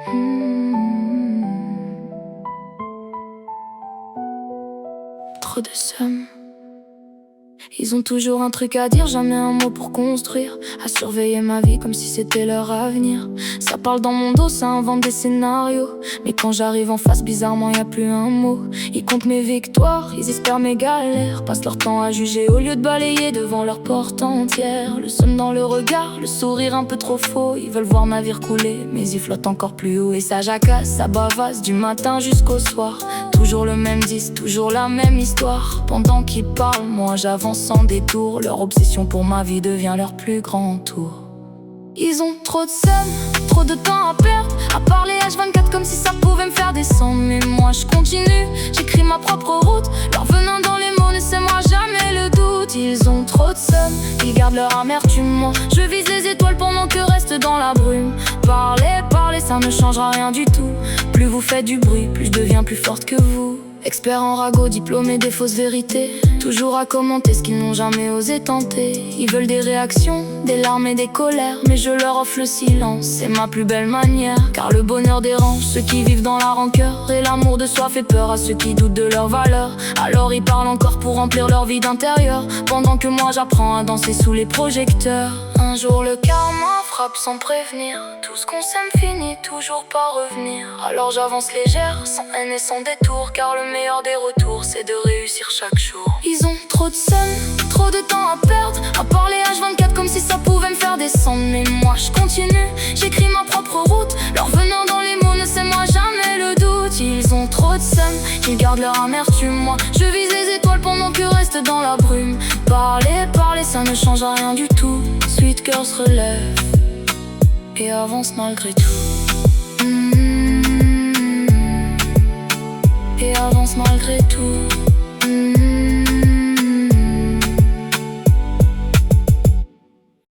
Hmm. Trop de somme. Ils ont toujours un truc à dire, jamais un mot pour construire. À surveiller ma vie comme si c'était leur avenir. Ça parle dans mon dos, ça invente des scénarios. Mais quand j'arrive en face, bizarrement y a plus un mot. Ils comptent mes victoires, ils espèrent mes galères. Passent leur temps à juger au lieu de balayer devant leur porte entière. Le somme dans le regard, le sourire un peu trop faux. Ils veulent voir navire couler, mais ils flottent encore plus haut. Et ça jacasse, ça bavasse du matin jusqu'au soir. Toujours le même disque, toujours la même histoire. Pendant qu'ils parlent, moi j'avance sans détour. Leur obsession pour ma vie devient leur plus grand tour. Ils ont trop de seum, trop de temps à perdre, à parler H24 comme si ça pouvait me faire descendre. Mais moi je continue, j'écris ma propre route. Leur venin dans les mots ne sèmera jamais le doute. Ils ont trop de seum, ils gardent leur amertume. Moi je vise les étoiles pendant que reste dans la brume. Parler, parler, ça ne changera rien du tout. Plus vous faites du bruit, plus je deviens plus forte que vous. Expert en ragot, diplômé des fausses vérités. Toujours à commenter ce qu'ils n'ont jamais osé tenter. Ils veulent des réactions, des larmes et des colères. Mais je leur offre le silence, c'est ma plus belle manière. Car le bonheur dérange ceux qui vivent dans la rancœur. Et l'amour de soi fait peur à ceux qui doutent de leur valeur. Alors ils parlent encore pour remplir leur vide intérieur. Pendant que moi j'apprends à danser sous les projecteurs. Un jour le karma frappe sans prévenir. Tout ce qu'on s'aime finit toujours par revenir. Alors j'avance légère, sans haine et sans détour. Car le meilleur des retours, c'est de réussir chaque jour. Ils ont trop de seum, trop de temps à perdre, à parler H24 comme si ça pouvait me faire descendre. Mais moi je continue, j'écris ma propre route. Leur venin dans les mots ne sèmera jamais le doute. Ils ont trop de seum, ils gardent leur amertume. Moi je vise les étoiles pendant que reste dans la brume. Parler, parler, ça ne change rien du tout. Sweet Girl se relève et avance malgré tout. Et avance malgré tout.